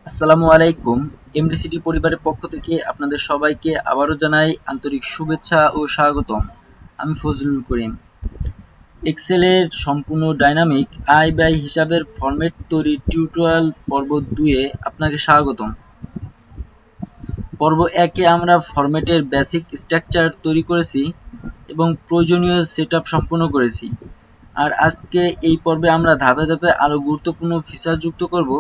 আসসালামু আলাইকুম। এমডিসিটি পরিবারের পক্ষ থেকে আপনাদের সবাইকে আবারও জানাই আন্তরিক শুভেচ্ছা ও স্বাগতম। আমি ফজলুল করিম। এক্সেলের সম্পূর্ণ ডাইনামিক আয় ব্যয় হিসাবের ফরম্যাট তৈরির টিউটোরিয়াল পর্ব 2 এ আপনাকে স্বাগতম। পর্ব 1 এ আমরা ফরম্যাটের বেসিক স্ট্রাকচার তৈরি করেছি এবং প্রয়োজনীয় সেটআপ সম্পূর্ণ করেছি। আর আজকে এই পর্বে আমরা ধাপে ধাপে আরও গুরুত্বপূর্ণ ফিচার যুক্ত করব,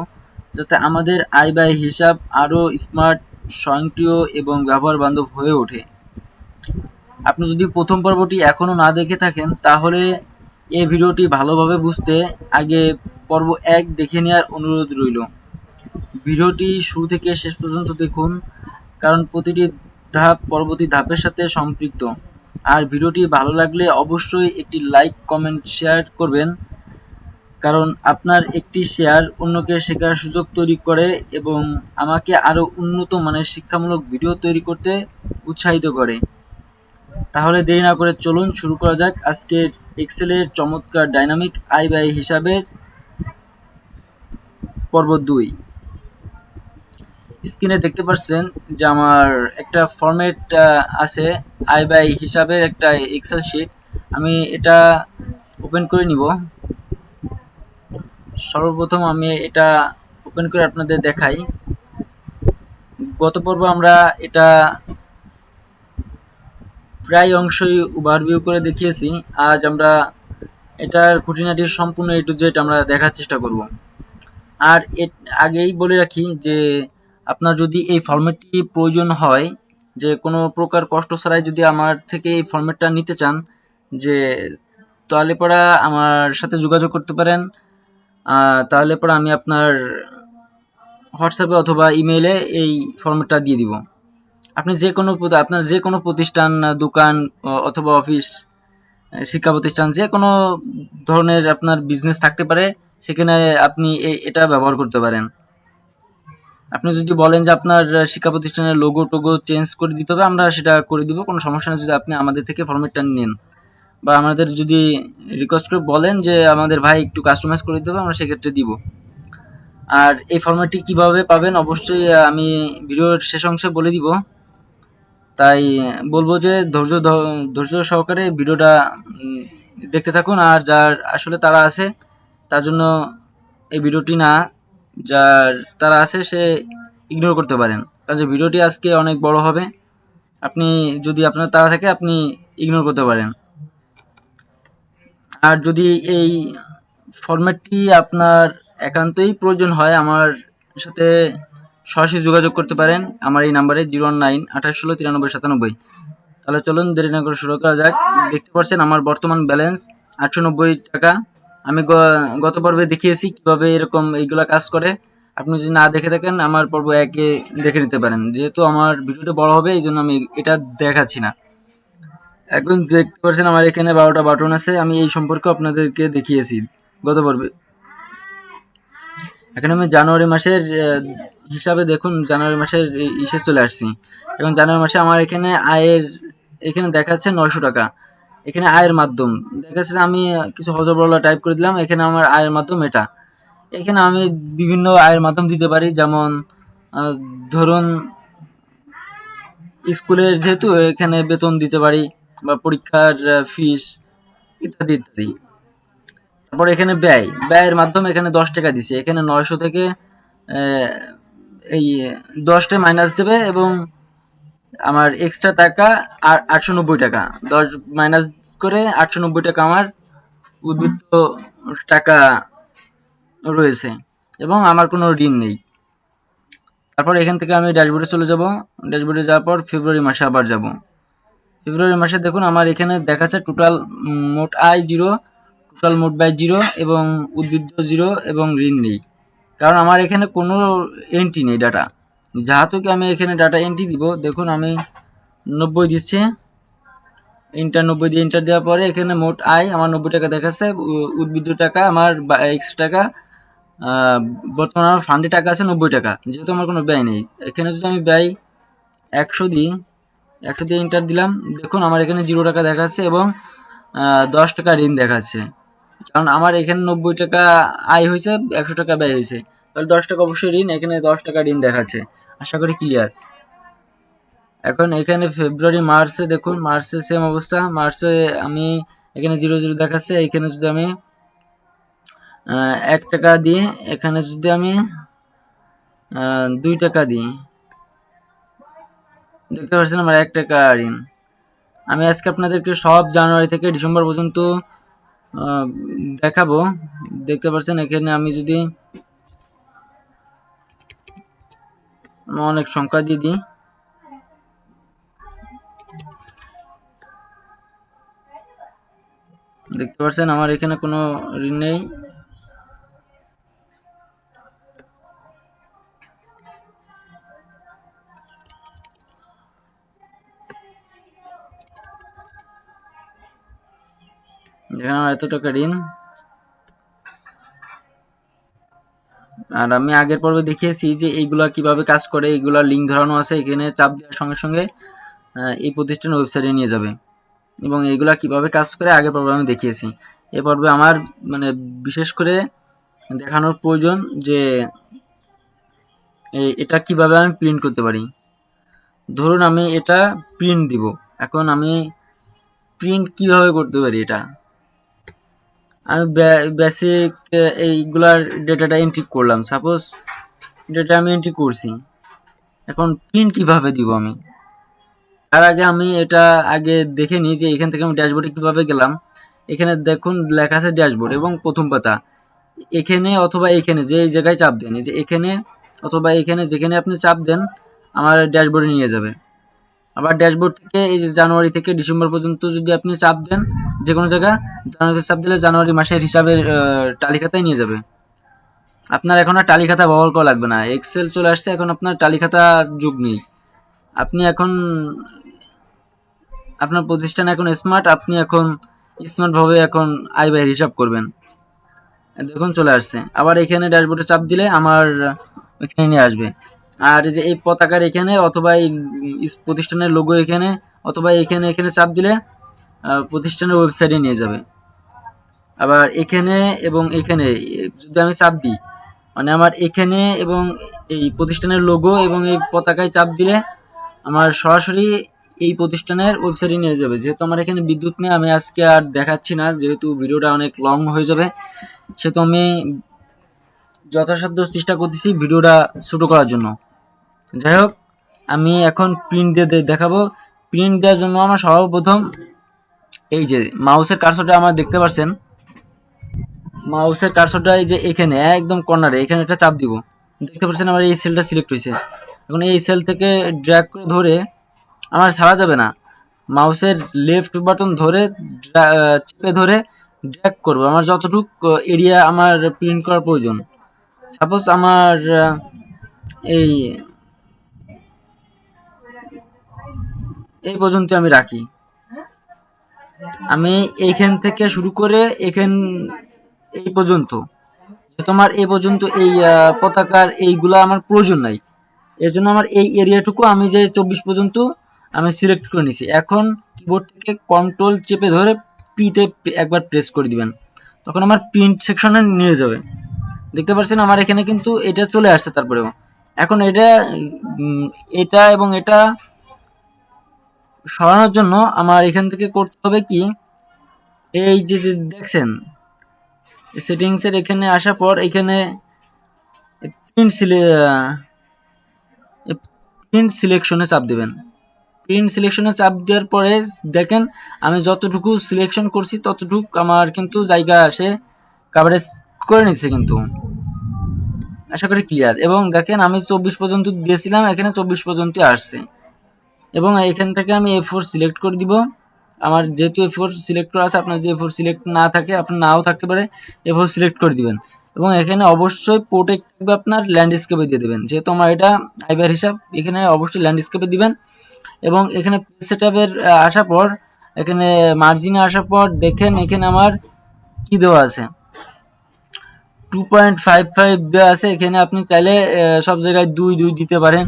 যাতে আমাদের আয় ব্যয় হিসাব আরও স্মার্ট, স্বয়ংক্রিয় এবং ব্যবহার বান্ধব হয়ে ওঠে। আপনি যদি প্রথম পর্বটি এখনও না দেখে থাকেন, তাহলে এই ভিডিওটি ভালোভাবে বুঝতে আগে পর্ব 1 দেখে নেওয়ার অনুরোধ রইল। ভিডিওটি শুরু থেকে শেষ পর্যন্ত দেখুন, কারণ প্রতিটি ধাপ পরবর্তী ধাপের সাথে সম্পৃক্ত। আর ভিডিওটি ভালো লাগলে অবশ্যই একটি লাইক, কমেন্ট, শেয়ার করবেন, কারণ আপনার একটি শেয়ার অন্যকে শেখার সুযোগ তৈরি করে এবং আমাকে আরও উন্নত মানের শিক্ষামূলক ভিডিও তৈরি করতে উৎসাহিত করে। তাহলে দেরি না করে চলুন শুরু করা যাক আজকের এক্সেলের চমৎকার ডাইনামিক আয় ব্যয় হিসাবের পর্ব 2। স্ক্রিনে দেখতে পাচ্ছেন যে আমার একটা ফরম্যাট আছে, আয় ব্যয় হিসাবের একটা এক্সেল শিট। আমি এটা ওপেন করে নিব। সর্বপ্রথম আমি এটা ওপেন করে আপনাদের দেখাই। গত পর্বে আমরা এটা প্রায় অংশই ওভারভিউ করে দেখিয়েছি। আজ আমরা এটার খুঁটিনাটি সম্পূর্ণ A to Z আমরা দেখার চেষ্টা করব। আর আগেই বলে রাখি যে আপনার যদি এই ফরম্যাটটি প্রয়োজন হয়, যে কোনো প্রকার কষ্ট ছাড়াই যদি আমার থেকে এই ফরম্যাটটা নিতে চান, যে তাহলে পরে আমার সাথে যোগাযোগ করতে পারেন। তাহলে পরে আমি আপনার হোয়াটসঅ্যাপে অথবা ইমেইলে এই ফরম্যাটটা দিয়ে দিব। আপনি আপনার যে কোনো প্রতিষ্ঠান, দোকান অথবা অফিস, শিক্ষা প্রতিষ্ঠান, যে কোনো ধরনের আপনার বিজনেস থাকতে পারে, সেখানে আপনি এটা ব্যবহার করতে পারেন। আপনি যদি বলেন যে আপনার শিক্ষা প্রতিষ্ঠানের লোগো টোগো চেঞ্জ করে দিতে হবে, আমরা সেটা করে দিব, কোনো সমস্যা নেই। যদি আপনি আমাদের থেকে ফরম্যাটটা নেন বা আমাদের যদি রিকোয়েস্ট করে বলেন যে আমাদের ভাই একটু কাস্টমাইজ করে দিতে হবে, আমরা সেক্ষেত্রে দিব। আর এই ফরম্যাটটি কিভাবে পাবেন অবশ্যই আমি ভিডিওর শেষ অংশে বলে দিব। তাই বলবো যে ধৈর্য সহকারে ভিডিওটা দেখতে থাকুন। আর যার আসলে তারা আছে, তার জন্য এই ভিডিওটি না, যার তারা আছে সে ইগনোর করতে পারেন, কারণ ভিডিওটি আজকে অনেক বড় হবে। আপনি যদি আপনার তারা থাকে, আপনি ইগনোর করতে পারেন। আর যদি এই ফরম্যাটটি আপনার একান্তই প্রয়োজন হয়, আমার সাথে সরাসরি যোগাযোগ করতে পারেন আমার এই নাম্বারে 019 28 16 93 97। তাহলে চলুন দেরি না করে শুরু করা যাক। দেখতে পাচ্ছেন আমার বর্তমান ব্যালেন্স 890 টাকা। আমি গত পর্বে দেখিয়েছি কিভাবে এরকম এইগুলা কাজ করে। আপনি যদি না দেখে থাকেন, আমার পর্ব 1 এ দেখে নিতে পারেন। যেহেতু আমার ভিডিওটা বড় হবে, এই জন্য আমি এটা দেখাচ্ছি না। এখন দেখতে পাচ্ছেন আমার এখানে 12টা বাটন আছে। আমি এই সম্পর্কে আপনাদেরকে দেখিয়েছি গত পর্বে। এখন আমি জানুয়ারি মাসের হিসাবে দেখুন, জানুয়ারি মাসের ইসে চলে আসছি। এখন জানুয়ারি মাসে আমার এখানে এখানে দেখাচ্ছে 900 টাকা। এখানে আয়ের মাধ্যম দেখাচ্ছে, আমি কিছু হজবরলা টাইপ করে দিলাম। এখানে আমার আয়ের মাধ্যম এটা। এখানে আমি বিভিন্ন আয়ের মাধ্যম দিতে পারি, যেমন ধরুন স্কুলের, যেহেতু এখানে বেতন দিতে পারি, বা পরীক্ষার ফিস ইত্যাদি ইত্যাদি। তারপর এখানে ব্যয়ের মাধ্যমে এখানে 10 টাকা দিছে। এখানে 900 থেকে এই 10টা মাইনাস দেবে এবং আমার এক্সট্রা টাকা 890 টাকা। 10 মাইনাস করে 890 টাকা আমার উদ্বৃত্ত টাকা রয়েছে এবং আমার কোনো ঋণ নেই। তারপর এখান থেকে আমি ড্যাশবোর্ডে চলে যাব। ড্যাশবোর্ডে যাওয়ার পর ফেব্রুয়ারি মাসে আবার যাব। ফেব্রুয়ারি মাসে দেখুন আমার এখানে দেখাচ্ছে টোটাল মোট আয় 0, টোটাল মোট ব্যয় 0 এবং উদ্বৃত্ত 0 এবং ঋণ নেই, কারণ আমার এখানে কোনো এন্ট্রি নেই ডাটা। যেহেতু কি আমি এখানে ডাটা এন্ট্রি দিব, দেখুন আমি 90 দিচ্ছি, ইন্টার 90 দিয়ে এন্টার দেওয়ার পরে এখানে মোট আয় আমার 90 টাকা দেখাচ্ছে, উদ্বৃত্ত টাকা আমার এক্সট্রা টাকা, বর্তমানে আমার ফান্ডে টাকা আছে 90 টাকা, যেহেতু আমার কোনো ব্যয় নেই। এখানে যদি আমি ব্যয় 100 দিই, 100 দিয়ে এন্টার দিলাম, দেখুন আমার এখানে 0 টাকা দেখাচ্ছে এবং 10 টাকা ঋণ দেখাচ্ছে, কারণ আমার এখানে 90 টাকা আয় হয়েছে, 100 টাকা ব্যয় হয়েছে। তাহলে 10 টাকা অবশ্যই ঋণ, এখানে 10 টাকা ঋণ দেখাচ্ছে। আশা করি ক্লিয়ার। এখন এখানে ফেব্রুয়ারি মার্চে দেখুন, মার্চে সেম অবস্থা। মার্চে আমি এখানে 0 দেখাচ্ছে। এখানে যদি আমি 1 টাকা দিই, এখানে যদি আমি 2 টাকা দিই, দেখতে পাচ্ছেন আমার 1 টাকা ঋণ। আমি আজকে আপনাদেরকে সব জানুয়ারি থেকে ডিসেম্বর পর্যন্ত দেখাবো। দেখতে পাচ্ছেন এখানে আমি যদি অনেক সংখ্যা দিয়ে দিই, দেখতে পাচ্ছেন আমার এখানে কোনো ঋণ নেই। এখানে আমার এত টাকা ঋণ। আর আমি আগের পর্বে দেখিয়েছি যে এইগুলা কিভাবে কাজ করে, এইগুলা লিঙ্ক ধরানো আছে, এখানে চাপ দেওয়ার সঙ্গে সঙ্গে এই প্রতিষ্ঠানের ওয়েবসাইটে নিয়ে যাবে। এবং এইগুলা কিভাবে কাজ করে আগের পর্বে আমি দেখিয়েছি। এ পর্বে আমার মানে বিশেষ করে দেখানোর প্রয়োজন যে এটা কিভাবে আমি প্রিন্ট করতে পারি। ধরুন আমি এটা প্রিন্ট দিব, এখন আমি প্রিন্ট কিভাবে করতে পারি, এটা আমি বেসিক এইগুলার ডেটাটা এন্ট্রি করলাম, সাপোজ ডেটা আমি এন্ট্রি করছি। এখন প্রিন্ট কিভাবে দিব আমি, তার আগে আমি এটা আগে দেখে নিই যে এখান থেকে আমি ড্যাশবোর্ডে কিভাবে গেলাম। এখানে দেখুন লেখা আছে ড্যাশবোর্ড এবং প্রথম পাতা, এখানে অথবা এখানে যে জায়গায় চাপ দেন, এই যে এখানে অথবা এখানে যেখানে আপনি চাপ দেন আমার ড্যাশবোর্ডে নিয়ে যাবে। আবার ড্যাশবোর্ড থেকে এই যে জানুয়ারি থেকে ডিসেম্বর পর্যন্ত যদি আপনি চাপ দেন যে কোনো জায়গা, জানুয়ারিতে চাপ দিলে জানুয়ারি মাসের হিসাবের তালিকাতায় নিয়ে যাবে। আপনার এখন আর টালি খাতা ব্যবহার করা লাগবে না, এক্সেল চলে আসছে, এখন আপনার টালি খাতা যুগ নেই। আপনি এখন আপনার প্রতিষ্ঠান এখন স্মার্ট, আপনি এখন স্মার্টভাবে এখন আয় ব্যয়ের হিসাব করবেন। দেখুন চলে আসছে। আবার এখানে ড্যাশবোর্ডে চাপ দিলে আমার এখানে নিয়ে আসবে। আর এই যে এই পতাকার এখানে অথবা এই প্রতিষ্ঠানের লোগো এখানে অথবা এখানে এখানে চাপ দিলে প্রতিষ্ঠানের ওয়েবসাইটে নিয়ে যাবে। আবার এখানে এবং এখানে যদি আমি চাপ দিই, মানে আমার এখানে এবং এই প্রতিষ্ঠানের লোগো এবং এই পতাকায় চাপ দিলে আমার সরাসরি এই প্রতিষ্ঠানের ওয়েবসাইটে নিয়ে যাবে। যেহেতু আমার এখানে বিদ্যুৎ নেই, আমি আজকে আর দেখাচ্ছি না, যেহেতু ভিডিওটা অনেক লং হয়ে যাবে, সেহেতু আমি যথাসাধ্য চেষ্টা করতেছি ভিডিওটা ছোটো করার জন্য। যাই হোক, আমি এখন প্রিন্ট দিয়ে দেখাবো। প্রিন্ট দেওয়ার জন্য আমার সর্বপ্রথম এই যে মাউসের কার্সরটা আমার দেখতে পাচ্ছেন, মাউসের কার্সরটা এই যে এখানে একদম কর্নারে এখানে একটা চাপ দিব। দেখতে পাচ্ছেন আমার এই সেলটা সিলেক্ট হয়েছে। এখন এই সেল থেকে ড্র্যাগ করে ধরে আমার ছাড়া যাবে না, মাউসের লেফট বাটন ধরে চেপে ধরে ড্র্যাগ করব আমার যতটুকু এরিয়া আমার প্রিন্ট করার প্রয়োজন। সাপোজ আমার এই পর্যন্ত আমি রাখি। আমি এইখান থেকে শুরু করে এই পর্যন্ত, তোমার এই পর্যন্ত এই পতাকার এইগুলা আমার প্রয়োজন নাই, এর জন্য আমার এই এরিয়াটুকু আমি যে 24 পর্যন্ত আমি সিলেক্ট করে নিছি। এখন কিবোর্ড থেকে কন্ট্রোল চেপে ধরে পিতে একবার প্রেস করে দিবেন, তখন আমার প্রিন্ট সেকশনে নিয়ে যাবে। দেখতে পাচ্ছেন আমার এখানে কিন্তু এটা চলে আসছে। তারপরেও এখন এটা এবং এটা সরানোর জন্য আমার এখান থেকে করতে হবে কি, এই যে দেখছেন সেটিংসের এখানে আসার পর এখানে প্রিন্ট সিলেকশনে চাপ দেবেন। প্রিন্ট সিলেকশনে চাপ দেওয়ার পরে দেখেন আমি যতটুকু সিলেকশন করছি ততটুকু আমার কিন্তু জায়গা আসে কভারেজ করে নিচ্ছে, কিন্তু আশা করি ক্লিয়ার। এবং দেখেন আমি 24 পর্যন্ত দিয়েছিলাম, এখানে 24 পর্যন্ত আসছে। এবং এখান থেকে আমি A4 সিলেক্ট করে দিব। আমার যেহেতু A4 সিলেক্ট করা আছে, আপনার যে A4 সিলেক্ট না থাকে, আপনার নাও থাকতে পারে, A4 সিলেক্ট করে দিবেন। এবং এখানে অবশ্যই প্রোটেক্ট থাকবে আপনার ল্যান্ডস্কেপে দিয়ে দেবেন, যেহেতু আমার এটা আইবার হিসাব, এখানে অবশ্যই ল্যান্ডস্কেপে দিবেন। এবং এখানে সেটআপের আসার পর এখানে মার্জিনে আসার পর দেখেন এখানে আমার কি দেওয়া আছে, 2.55 দেওয়া আছে। এখানে আপনি চাইলে সব জায়গায় 2 দিতে পারেন,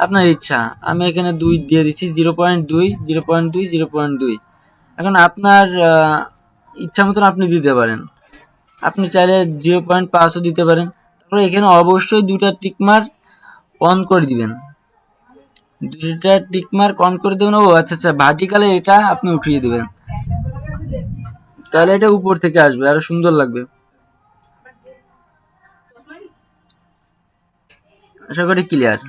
আপনার ইচ্ছা। আমি এখানে 2 দিয়ে দিচ্ছি, 0.2 0.2 0.2। এখন আপনার ইচ্ছা মতন আপনি দিতে পারেন, আপনি চাইলে 0.5ও দিতে পারেন। তারপর এখানে অবশ্যই দুটা টিকমার্ক অন করে দিবেন, দুটা টিকমার্ক অন করে দেবেন। ও আচ্ছা আচ্ছা, ভার্টিকালে এটা আপনি উঠিয়ে দিবেন, তাহলে এটা উপর থেকে আসবে, আরো সুন্দর লাগবে। আশা করি ক্লিয়ার।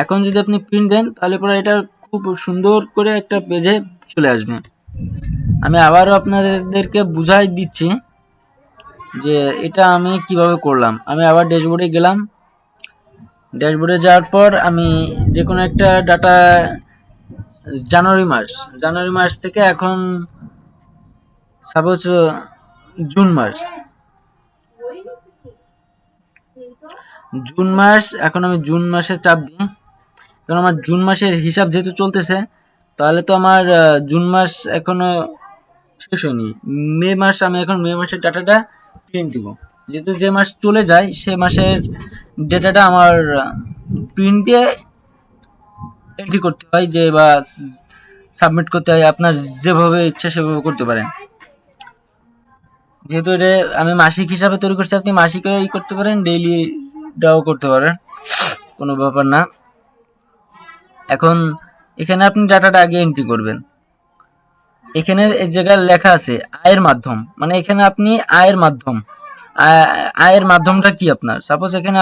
এখন যদি আপনি প্রিন্ট দেন তাহলে পরে এটা খুব সুন্দর করে একটা পেজে চলে আসবে। আমি আবারও আপনাদেরকে বুঝাই দিচ্ছি যে এটা আমি কিভাবে করলাম। আমি আবার ড্যাশবোর্ডে গেলাম, ড্যাশবোর্ডে যাওয়ার পর আমি যে কোনো একটা ডাটা, জানুয়ারি মাস থেকে এখন সাপোজ জুন মাস, এখন আমি জুন মাসে চাপ দিই, কারণ আমার জুন মাসের হিসাব যেহেতু চলতেছে, তাহলে তো আমার জুন মাস এখনো শেষ হয়নি। মে মাস, আমি এখন মে মাসের ডাটাটা প্রিন্ট দিব, যেহেতু যে মাস চলে যায় সে মাসের ডেটাটা আমার প্রিন্ট দিয়ে এন্ট্রি করতে হয়, যে বা সাবমিট করতে হয়, আপনার যেভাবে ইচ্ছা সেভাবে করতে পারেন। যেহেতু এটা আমি মাসিক হিসাবে তৈরি করছি, আপনি মাসিক করতে পারেন, ডেইলি ডাও করতে পারেন, কোনো ব্যাপার না। এখন এখানে আপনি ডাটাটা আগে এন্ট্রি করবেন। এখানে এই জায়গায় লেখা আছে আয়ের মাধ্যম, মানে এখানে আপনি আয়ের মাধ্যমটা কি আপনার, সাপোজ এখানে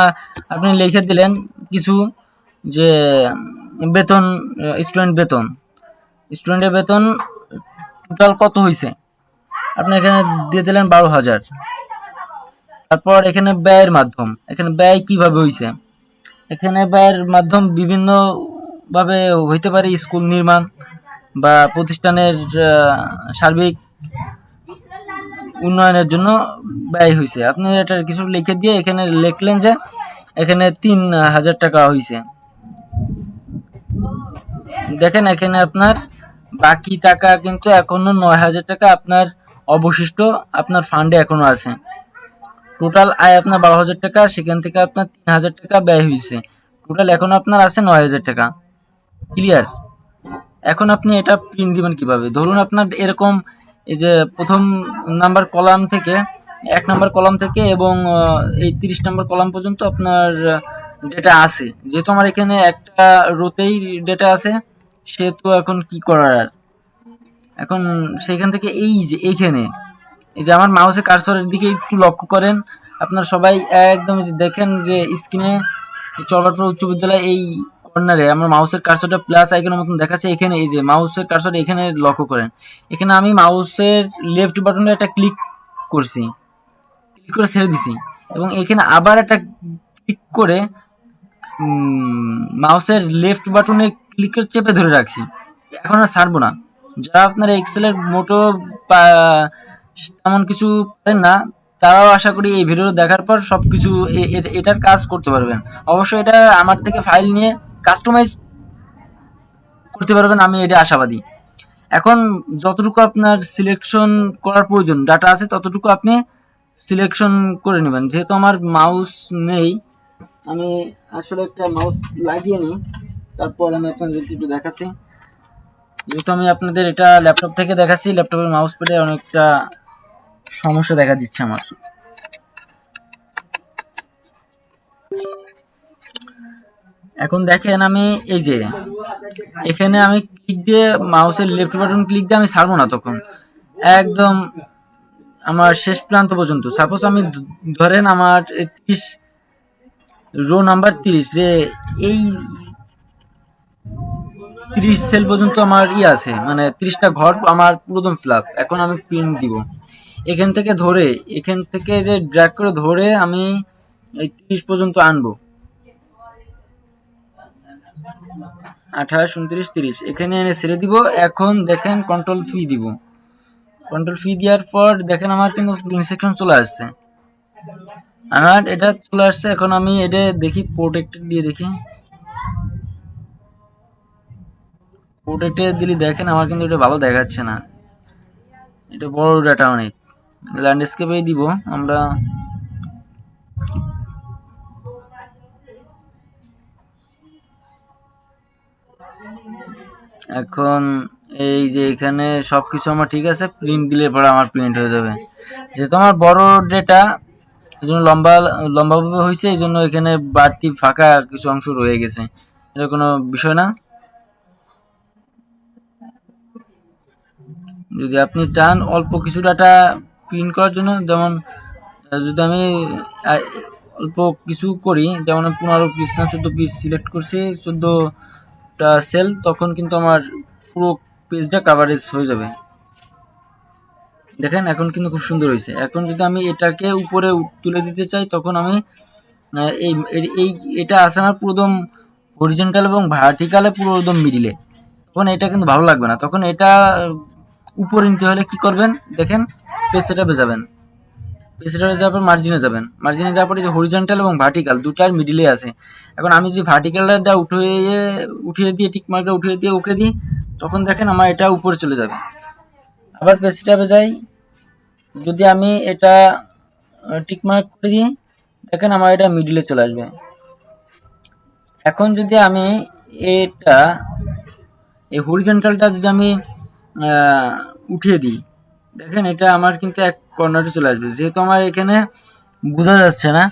আপনি লিখে দিলেন কিছু, যে বেতন, স্টুডেন্টের বেতন টোটাল কত হয়েছে, আপনি এখানে দিয়ে দিলেন 12,000। তারপর এখানে ব্যয়ের মাধ্যম, এখানে ব্যয় কিভাবে হয়েছে, এখানে ব্যয়ের মাধ্যম বিভিন্ন ভাবে হইতে পারে, স্কুল নির্মাণ বা প্রতিষ্ঠানের সার্বিক উন্নয়নের জন্য ব্যয় হয়েছে। আপনি এটা কিছু লিখে দিয়ে এখানে লিখলেন যে এখানে 3,000 টাকা হয়েছে। দেখেন এখানে আপনার বাকি টাকা কিন্তু এখনো 9,000 টাকা আপনার অবশিষ্ট আপনার ফান্ডে এখনো আছে। টোটাল আয় আপনার 12,000 টাকা, সেখান থেকে আপনার 3,000 টাকা ব্যয় হয়েছে, টোটাল এখনো আপনার আছে 9,000 টাকা। ক্লিয়ার? এখন আপনি এটা প্রিন্ট দিবেন কিভাবে? ধরুন আপনার এরকম এই যে প্রথম নাম্বার কলাম থেকে, 1 নাম্বার কলাম থেকে এবং এই 30 নাম্বার কলাম পর্যন্ত আপনার ডেটা আছে। যেহেতু আমার এখানে একটা রোতেই ডেটা আছে, সেহেতু এখন কি করার, এখন সেখান থেকে এই যে এইখানে এই যে আমার মাউসের কার্সরের দিকে একটু লক্ষ্য করেন, আপনারা সবাই একদম দেখেন যে স্ক্রিনে চরপাটপুর উচ্চ বিদ্যালয় এই কর্নারে আমার মাউসের কার্সরটা প্লাস আইকনের মতন দেখাচ্ছে। এখানে এই যে মাউসের কার্সর এখানে লক্ষ্য করেন, এখানে আমি মাউসের লেফট বাটনে একটা ক্লিক করছি, ক্লিক করে ছেড়ে দিছি, এবং এখানে আবার একটা ক্লিক করে মাউসের লেফট বাটনে ক্লিক করে চেপে ধরে রাখছি, এখন আর ছাড়বো না। যারা আপনার এক্সেলের মোটো তেমন কিছু পারেন না, তারাও আশা করি এই ভিডিও দেখার পর সবকিছু এটার কাজ করতে পারবেন। অবশ্যই এটা আমার থেকে ফাইল নিয়ে কাস্টমাইজ করতে পারবেন, আমি এটা আশাবাদী। এখন যতটুকু আপনার সিলেকশন করার প্রয়োজন ডাটা আছে, ততটুকু আপনি সিলেকশন করে নেবেন। যেহেতু আমার মাউস নেই, আমি আসলে একটা মাউস লাগিয়ে নিই, তারপর আমি আপনাদেরকে একটু দেখাচ্ছি। যেহেতু আমি আপনাদের এটা ল্যাপটপ থেকে দেখাচ্ছি, ল্যাপটপের মাউস প্যাডে অনেকটা সমস্যা দেখা দিচ্ছে আমার। এখন দেখেন আমি এই যে এখানে আমি ক্লিক দিয়ে মাউসের লেফট বাটন ক্লিক দিয়ে আমি ছাড়বো না, তখন একদম আমার শেষ প্রান্ত পর্যন্ত। সাপোজ আমি ধরেন আমার 30 রো নাম্বার 30 যে এই 30 সেল পর্যন্ত আমার আছে, মানে 30টা ঘর আমার পুরোদম ফিল-আপ। এখন আমি প্রিন্ট দিব, এখান থেকে যে ড্র্যাগ করে ধরে আমি এই 30 পর্যন্ত আনবো, 28, 29, 30 এখানে এনে ছেড়ে দিব। এখন দেখেন কন্ট্রোল ফি দিব, কন্ট্রোল ফি দেওয়ার পর দেখেন আমার কিন্তু প্রিন্ট সেকশন চলে আসছে, আমার এটা চলে আসছে। এখন আমি এটা দেখি প্রোটেক্টেড দিয়ে দেখি, প্রোটেক্টেড দিলে দেখেন আমার কিন্তু এটা ভালো দেখাচ্ছে না, এটা বড় ডাটা অনেক। ল্যান্ডস্কেপে দিব আমরা, এখন এই যে এখানে সবকিছু আমার ঠিক আছে, প্রিন্ট দিলে পরে আমার প্রিন্ট হয়ে যাবে। যেহেতু আমার বড় ডেটা এই জন্য লম্বাভাবে হয়েছে, এই জন্য এখানে বাড়তি ফাঁকা কিছু অংশ রয়ে গেছে। এটা কোনো বিষয় না। যদি আপনি চান অল্প কিছু ডাটা প্রিন্ট করার জন্য, যেমন যদি আমি অল্প কিছু করি, যেমন 15 পিস না 14 পিস সিলেক্ট করছি, 14টা সেল, তখন কিন্তু আমার পুরো পেজটা কাভারেজ হয়ে যাবে। দেখেন এখন কিন্তু খুব সুন্দর হয়েছে। এখন যদি আমি এটাকে উপরে তুলে দিতে চাই, তখন আমি এই এটা আছে আমার পুরোদম হরিজন্টাল এবং ভার্টিকালে পুরো একদম মিডিলে, তখন এটা কিন্তু ভালো লাগবে না। তখন এটা উপরে নিতে হলে কি করবেন দেখেন, পেজ সেটআপে যাবেন, পেজ সেটআপে যাওয়ার পর মার্জিনে যাবেন, মার্জিনে যাওয়ার পরে যে হরিজন্টাল এবং ভার্টিকাল দুটার মিডিলে আছে। এখন আমি যে ভার্টিকালটা উঠিয়ে দিয়ে টিক মার্কটা উঠিয়ে দিয়ে ওকে দিই, তখন দেখেন আমার এটা উপরে চলে যাবে। আবার পেজ সেটআপে যাই, যদি আমি এটা টিক মার্ক করে দিই, দেখেন আমার এটা মিডিলে চলে আসবে। এখন যদি আমি এটা এই হরিজন্টালটা যদি আমি উঠিয়ে দিই, দেখেন এটা আমার কিন্তু এক কর্নারে চলে আসবে, যেহেতু আমার এখানে বোঝা যাচ্ছে না,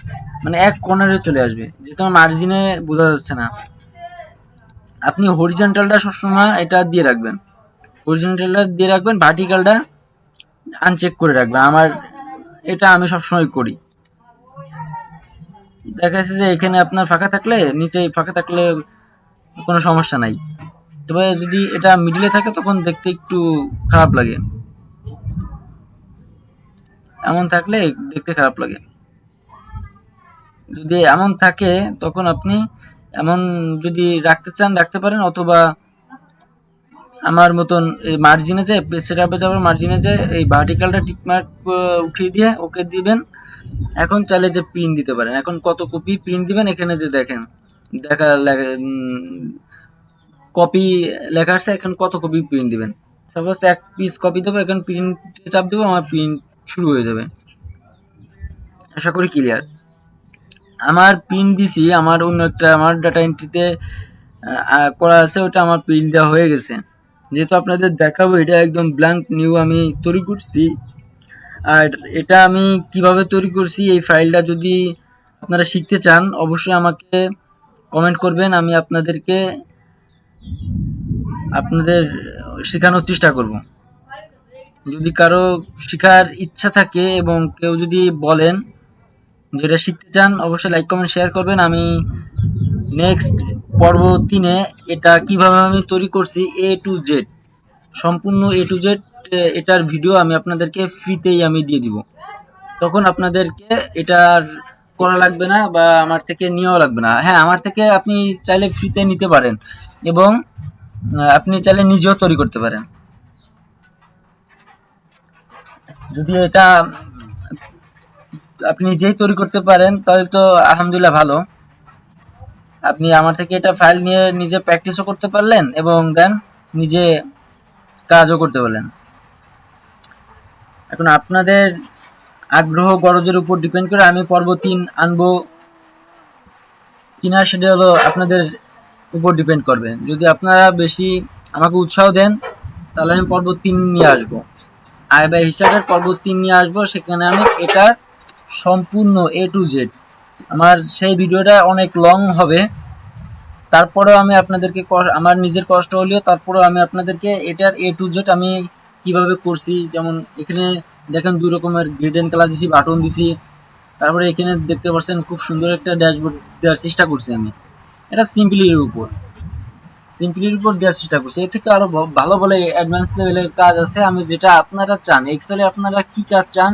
মানে এক কর্নারে চলে আসবে, যেহেতু আমার মার্জিনে বোঝা যাচ্ছে না। আপনি হরিজন্টালটা সবসময় এটা দিয়ে রাখবেন, হরিজন্টালটা দিয়ে রাখবেন, ভার্টিকালটা আনচেক করে রাখবেন। এটা আমি সবসময় করি। দেখা যাচ্ছে যে এখানে আপনার ফাঁকা থাকলে, নিচে ফাঁকা থাকলে কোনো সমস্যা নাই, তবে যদি এটা মিডিলে থাকে তখন দেখতে একটু খারাপ লাগে, এমন থাকলে দেখতে খারাপ লাগে। যদি এমন থাকে তখন আপনি এমন যদি রাখতে চান রাখতে পারেন, অথবা আমার মতন এই মার্জিনে যে পেজ সেটআপে যাবেন, মার্জিনে যে এই ভার্টিকালটা টিকমার্ক উঠিয়ে দিয়ে ওকে দিবেন। এখন চাইলে যে প্রিন্ট দিতে পারেন, এখন কত কপি প্রিন্ট দিবেন এখানে যে দেখেন কপি লেখা আছে, এখন কত কপি প্রিন্ট দিবেন। সাপোজ 1 পিস কপি দেবো, এখন প্রিন্টে চাপ দেবো, আমার প্রিন্ট শুরু হয়ে যাবে। আশা করি ক্লিয়ার। আমার প্রিন্ট দিছি, আমার অন্য একটা আমার ডাটা এন্ট্রিতে করা আছে, ওটা আমার প্রিন্ট দেওয়া হয়ে গেছে। যেহেতু আপনাদের দেখাবো, এটা একদম ব্ল্যাঙ্ক নিউ আমি তৈরি করছি। আর এটা আমি কিভাবে তৈরি করছি, এই ফাইলটা যদি আপনারা শিখতে চান অবশ্যই আমাকে কমেন্ট করবেন, আমি আপনাদের শেখানোর চেষ্টা করব। যদি কারো শেখার ইচ্ছা থাকে এবং কেউ যদি বলেন যেটা শিখতে চান, অবশ্যই লাইক কমেন্ট শেয়ার করবেন। আমি নেক্সট পর্ব 3-এ এটা কিভাবে আমি তৈরি করছি A to Z, সম্পূর্ণ A to Z এটার ভিডিও আমি আপনাদেরকে ফ্রিতেই আমি দিয়ে দিব। তখন আপনাদেরকে এটার করা লাগবে না বা আমার থেকে নেওয়া লাগবে না। হ্যাঁ, আমার থেকে আপনি চাইলে ফ্রিতে নিতে পারেন এবং আপনি চাইলে নিজেও তৈরি করতে পারেন। যদি এটা আপনি নিজেই তৈরি করতে পারেন তাহলে তো আলহামদুলিল্লাহ ভালো। আপনি আমার থেকে এটা ফাইল নিয়ে নিজে প্র্যাকটিসও করতে পারলেন এবং দেন নিজে কাজও করতে পারলেন। এখন আপনাদের আগ্রহ গরজের উপর ডিপেন্ড করে আমি পর্ব 3 আনবো কিনা, সেটা হলো আপনাদের উপর ডিপেন্ড করবে। যদি আপনারা বেশি আমাকে উৎসাহ দেন তাহলে আমি পর্ব 3 নিয়ে আসবো, আয় ব্যয় হিসাবের পর্ব 3 নিয়ে আসবো। সেখানে আমি এটার সম্পূর্ণ A to Z, আমার সেই ভিডিওটা অনেক লং হবে, তারপরেও আমি আপনাদেরকে আমার নিজের কষ্ট হলেও তারপরেও আমি আপনাদেরকে এটার A to Z আমি কিভাবে করছি, যেমন এখানে দেখেন 2 রকমের গ্রেড এন্ড কালার দিছি, বাটন দিছি, তারপরে এখানে দেখতে পাচ্ছেন খুব সুন্দর একটা ড্যাশবোর্ড দেওয়ার চেষ্টা করছি আমি। এটা সিম্পলির উপর দেওয়ার চেষ্টা করছি। এর থেকে আরো ভালো ভালো অ্যাডভান্স লেভেলের কাজ আছে, আমি যেটা আপনারা চান, এক্সেলে আপনারা কি কাজ চান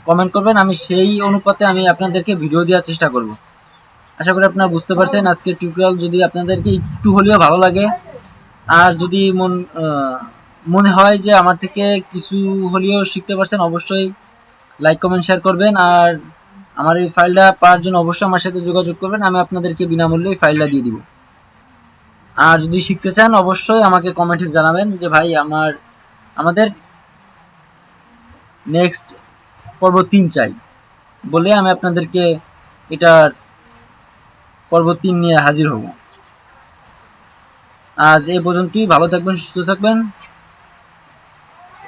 কমেন্ট করবেন, আমি সেই অনুপাতে আমি আপনাদেরকে ভিডিও দেওয়ার চেষ্টা করব। আশা করি আপনারা বুঝতে পারছেন আজকের টিউটোরিয়াল যদি আপনাদেরকে একটু হলেও ভালো লাগে, আর যদি মনে হয় যে আমার থেকে কিছু হলেও শিখতে পারছেন, অবশ্যই লাইক কমেন্ট শেয়ার করবেন। আর আমার এই ফাইলটা পাওয়ার জন্য অবশ্যই আমার সাথে যোগাযোগ করবেন, আমি আপনাদেরকে বিনামূল্যে এই ফাইলটা দিয়ে দিব। আর যদি শিখতে চান অবশ্যই আমাকে কমেন্টে জানাবেন যে ভাই আমাদের নেক্সট পর্ব 3 চাই, বলে আমি আপনাদেরকে এটার পর্ব 3 নিয়ে হাজির হব। আজ এই পর্যন্তই, ভালো থাকবেন, সুস্থ থাকবেন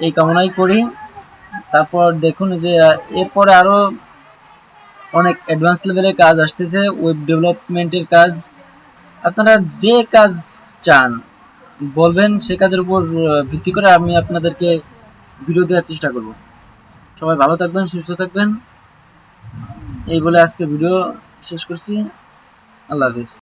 এই কামনাই করি। তারপর দেখুন যে এরপরে আরো অনেক অ্যাডভান্স লেভেলের কাজ আসতেছে, ওয়েব ডেভেলপমেন্টের কাজ। আপনারা যে কাজ চান বলবেন, সে কাজের উপর ভিত্তি করে আমি আপনাদেরকে ভিডিও দেওয়ার চেষ্টা করব। সবাই ভালো থাকবেন, সুস্থ থাকবেন, এই বলে আজকে ভিডিও শেষ করছি। আল্লাহ হাফিজ।